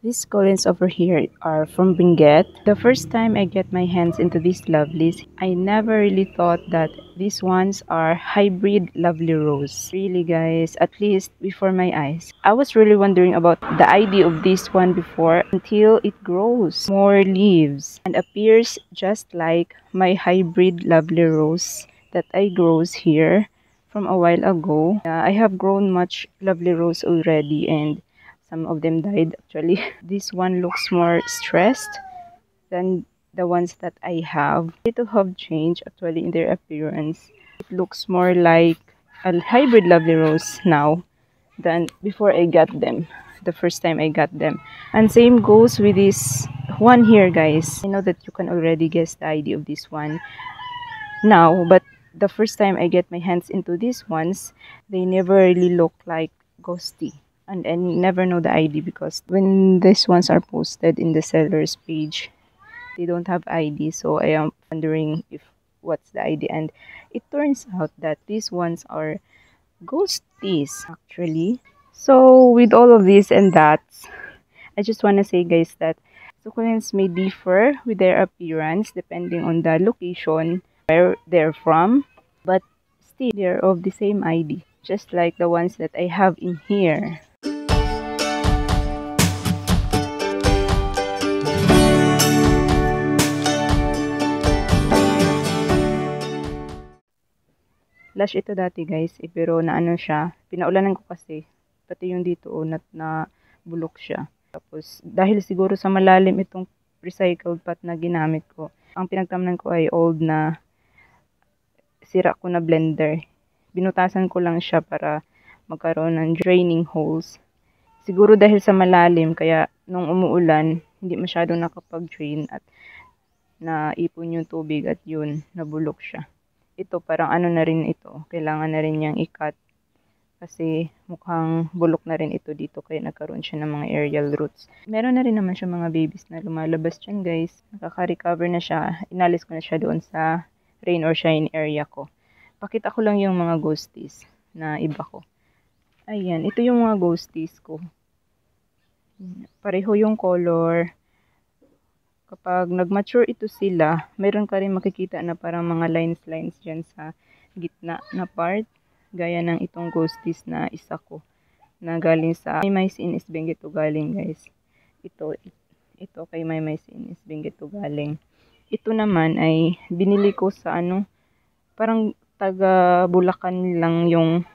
These colons over here are from Benguet. The first time I get my hands into these lovelies, I never really thought that these ones are hybrid lovely rose. Really guys, at least before my eyes. I was really wondering about the idea of this one before until it grows more leaves and appears just like my hybrid lovely rose that I grows here from a while ago. I have grown much lovely rose already and some of them died actually. This one looks more stressed than the ones that I have. Little have changed actually in their appearance. It looks more like a hybrid lovely rose now than before I got them. The first time I got them. And same goes with this one here guys. I know that you can already guess the idea of this one now, but the first time I get my hands into these ones, they never really look like ghosty. And I never know the ID because when these ones are posted in the seller's page, they don't have ID. So I am wondering if what's the ID. And it turns out that these ones are ghosties actually. So with all of this and that, I just want to say guys that succulents may differ with their appearance depending on the location where they're from, but still they're of the same ID, just like the ones that I have in here. Lush ito dati guys, pero naano siya, pinaulanan ko kasi, pati yung dito na bulok siya. Tapos dahil siguro sa malalim itong recycled pot na ginamit ko, ang pinagtamnan ko ay old na sira ko na blender. Binutasan ko lang siya para magkaroon ng draining holes. Siguro dahil sa malalim, kaya nung umuulan, hindi masyadong nakapag-drain at naipon yung tubig at yun, nabulok siya. Ito parang ano na rin ito, kailangan na rin niyang i-cut kasi mukhang bulok na rin ito dito kaya nagkaroon siya ng mga aerial roots. Meron na rin naman siya mga babies na lumalabas dyan guys. Nakaka-recover na siya. Inalis ko na siya doon sa rain or shine area ko. Pakita ko lang yung mga ghosties na iba ko. Ayan, ito yung mga ghosties ko. Pareho yung color. Kapag nag-mature ito sila, meron ka rin makikita na parang mga lines dyan sa gitna na part. Gaya ng itong ghosties na isa ko. Na galing sa Maymay Sinis Benguet to galing guys. Ito kay Maymay Sinis Benguet to galing. Ito naman ay binili ko sa parang taga Bulacan lang yung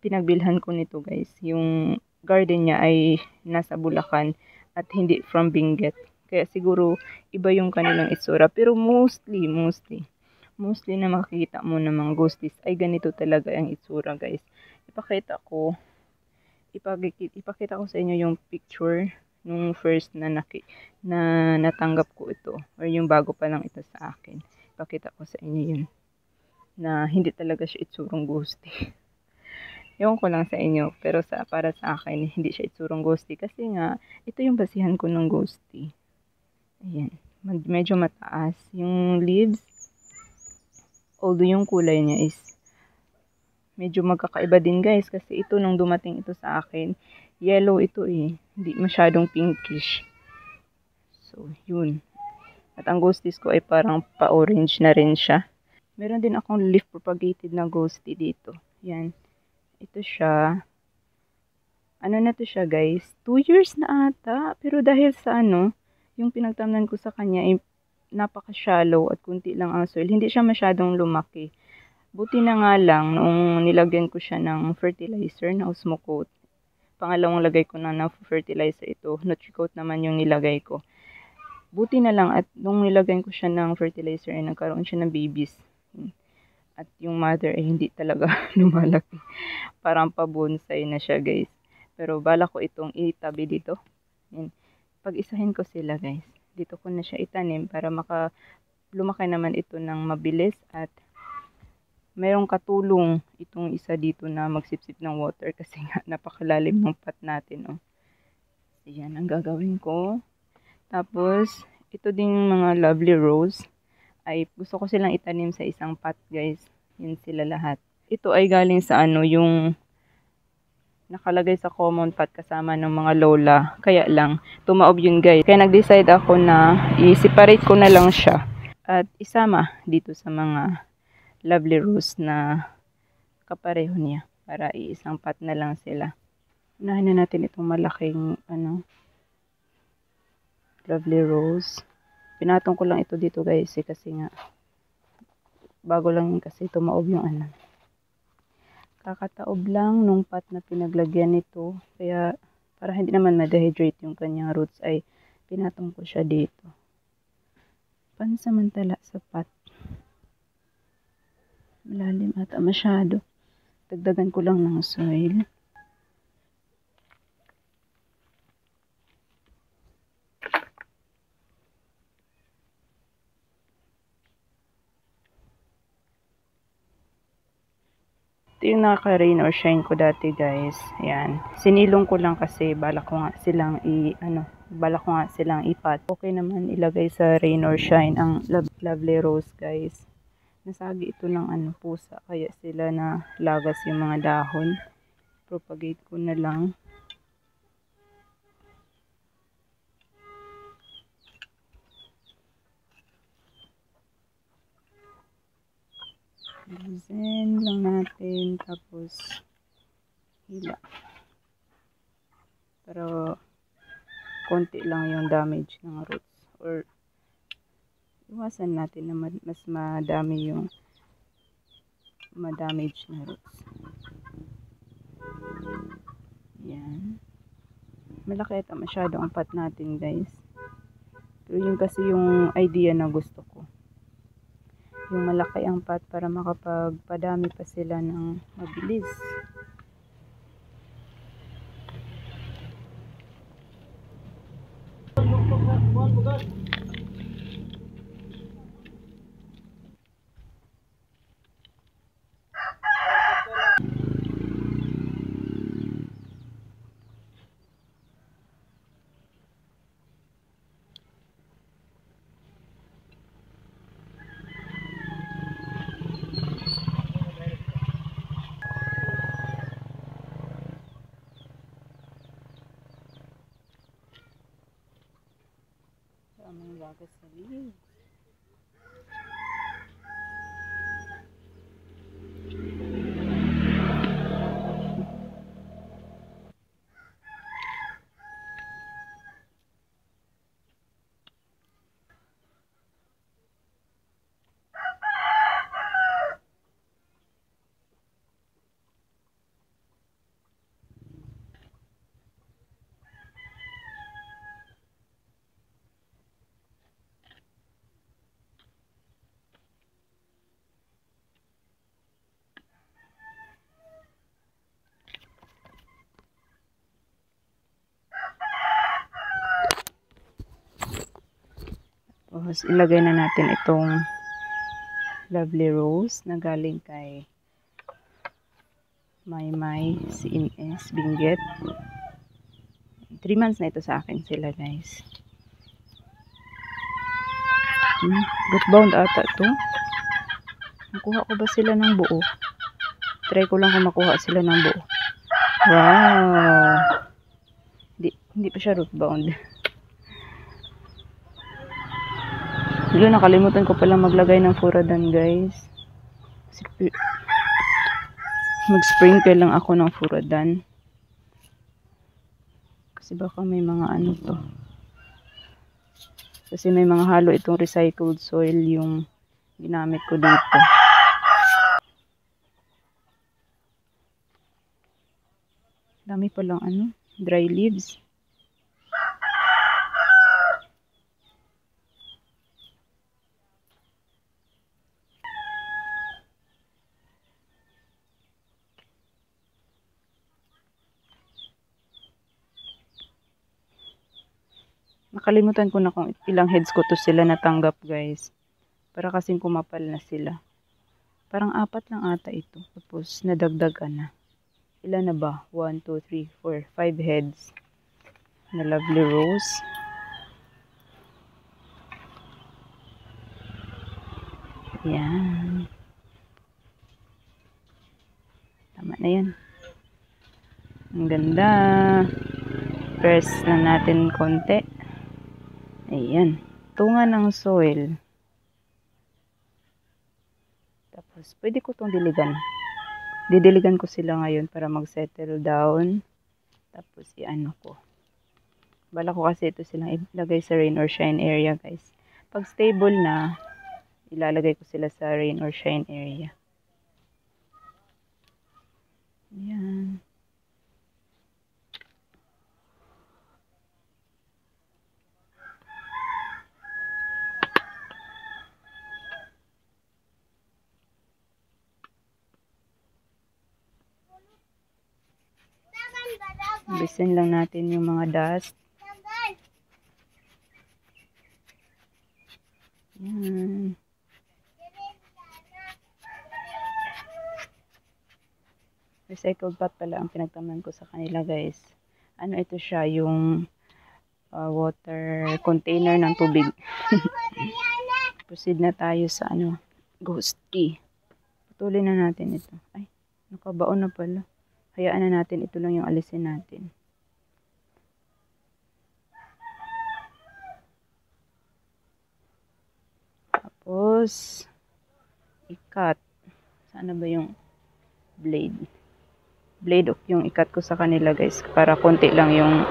pinagbilhan ko nito guys. Yung garden niya ay nasa Bulacan at hindi from Benguet. Kaya siguro iba yung kanilang itsura. Pero mostly na makikita mo ng mga ghosties ay ganito talaga ang itsura guys. Ipakita ko sa inyo yung picture nung first na natanggap ko ito. Or yung bago pa lang ito sa akin. Ipakita ko sa inyo yun. Na hindi talaga siya itsurang ghosty. Ewan ko lang sa inyo. Pero para sa akin, hindi siya itsurang ghosty. Kasi nga, ito yung basihan ko ng ghosty. Ayan. Medyo mataas. Yung leaves, although yung kulay niya is medyo magkakaiba din guys. Kasi ito nung dumating ito sa akin, yellow ito eh. Hindi masyadong pinkish. So, yun. At ang ghosties ko ay parang pa-orange na rin siya. Meron din akong leaf propagated na ghosty dito. Yan. Ito siya. Ano na to siya guys? 2 years na ata. Pero dahil sa yung pinagtamnan ko sa kanya ay napaka-shallow at kunti lang ang soil. Hindi siya masyadong lumaki. Buti na nga lang noong nilagyan ko siya ng fertilizer na Osmocote. Pangalawang lagay ko na fertilizer ito. Nutricote naman yung nilagay ko. Buti na lang at nung nilagyan ko siya ng fertilizer ay nagkaroon siya ng babies. At yung mother ay hindi talaga lumalaki. Parang pa-bonsai na siya guys. Pero bala ko itong itabi dito. Yan. Pag-isahin ko sila guys. Dito ko na siya itanim para lumaki naman ito ng mabilis at mayroong katulong itong isa dito na magsipsip ng water kasi nga napakalalim ng pot natin. Oh. Ayan ang gagawin ko. Tapos ito ding mga lovely rose ay gusto ko silang itanim sa isang pot guys. Yun sila lahat. Ito ay galing sa yung nakalagay sa common pot kasama ng mga lola. Kaya lang, tumaob yun guys. Kaya nag-decide ako na i-separate ko na lang siya. At isama dito sa mga lovely rose na kapareho niya. Para iisang pot na lang sila. Unahin na natin itong malaking lovely rose. Pinatong ko lang ito dito guys kasi nga bago lang kasi tumaob yung kakataob lang nung pot na pinaglagyan nito. Kaya para hindi naman ma-dehydrate yung kanyang roots ay pinatong ko siya dito. Pansamantala sa pot. Malalim ata masyado. Dagdagan ko lang ng soil. Ito yung naka-rain or shine ko dati guys. Ayan. Sinilong ko lang kasi balak ko nga silang ipat. Okay naman ilagay sa rain or shine ang lovely rose guys. Nasagi ito ng pusa. Kaya sila na lagas yung mga dahon. Propagate ko na lang. Design lang natin, tapos hila. Pero konti lang yung damage ng roots, or iwasan natin na mas madami yung damage na roots. Yan. Malaki ito masyado ang pot natin guys. Pero yun kasi yung idea na gusto ko. Yung malaki ang pot para makapagpadami pa sila ng mabilis. Ang wagas sa leaves. Tapos ilagay na natin itong lovely rose na galing kay Maymay CNS Benguet. 3 months na ito sa akin sila guys. Root bound ata to. Nakuha ko ba sila ng buo? Try ko lang kung makuha sila ng buo. Wow! Hindi pa siya root bound. Nakalimutan ko pala maglagay ng furadan guys. Mag-sprinkle lang ako ng furadan. Kasi baka may mga to. Kasi may mga halo itong recycled soil yung ginamit ko dito. Dami palang dry leaves. Nakalimutan ko na kung ilang heads ko to sila natanggap guys. Para kasing kumapal na sila. Parang 4 lang ata ito. Tapos nadagdagan na. Ilan na ba? 1, 2, 3, 4, 5 heads. Na lovely rose. Yan. Tama na yan. Ang ganda. Press lang natin konti. Ayan. Tungan ng soil. Tapos, pwede ko itong diligan. Didiligan ko sila ngayon para mag-settle down. Tapos, iano ko. Bala ko kasi ito silang ilagay sa rain or shine area, guys. Pag stable na, ilalagay ko sila sa rain or shine area. Ayan. Bisin lang natin yung mga dust. Yan. Recycled pot pala ang pinagtaman ko sa kanila, guys. Ano ito siya, yung water container ng tubig. Proceed na tayo sa ghost key. Putulin na natin ito. Ay, nakabaon na pala. Hayaan na natin, ito lang yung alisin natin. Tapos, ikat. Sana ba yung blade? Blade yung ikat ko sa kanila, guys. Para konti lang yung,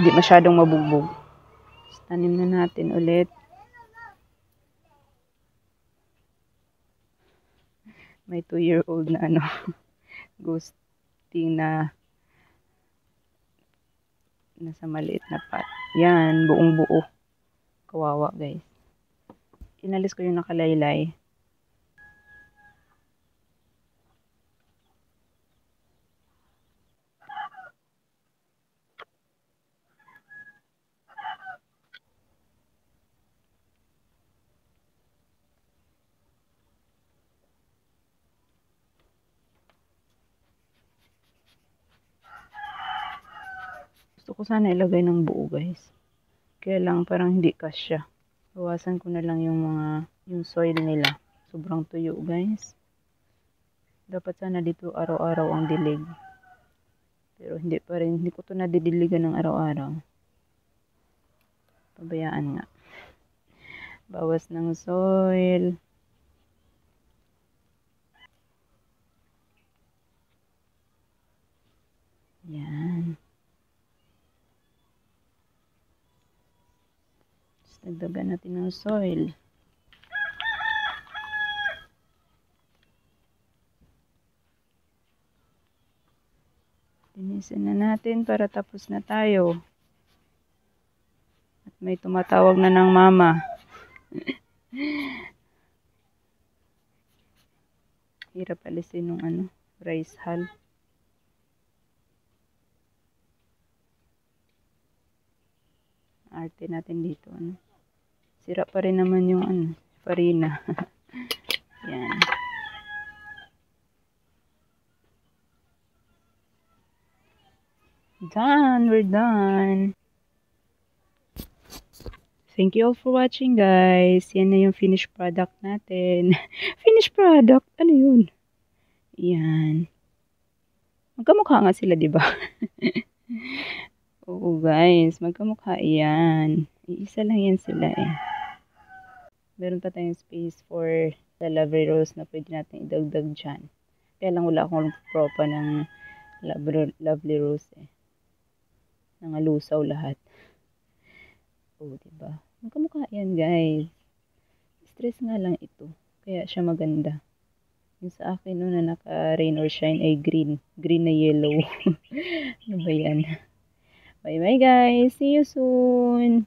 hindi masyadong mabugbog. Tanim na natin ulit. May 2-year-old na ghosting na nasa maliit na pot. Yan, buong buo. Kawawa, guys. Inalis ko yung nakalaylay. Gusto ko sana ilagay ng buo, guys. Kaya lang parang hindi kasya. Bawasan ko na lang yung soil nila. Sobrang tuyo, guys. Dapat sana dito araw-araw ang dilig. Pero hindi pa rin. Hindi ko ito nadidiligan ng araw-araw. Pabayaan nga. Bawas ng soil. Yan. Dagdagan natin ng soil. Linisin na natin para tapos na tayo. At may tumatawag na ng mama. Hirap alisin ng rice hull. Arte natin dito. Sira pa rin naman yung farina. Yan. Done. We're done. Thank you all for watching, guys. Yan na yung finished product natin. Finished product? Ano yun? Yan. Magkamukha nga sila, di ba? Oo, guys. Magkamukha yan. Iisa lang yan sila eh. Meron pa tayong space for the lovely rose na pwede natin idagdag dyan. Kaya lang wala akong propa ng lovely rose eh. Nangalusaw lahat. Oo, diba? Magkamukha yan, guys. Stress nga lang ito. Kaya siya maganda. Yung sa akin na naka rain or shine ay green. Green na yellow. Ano ba yan? Bye bye, guys. See you soon.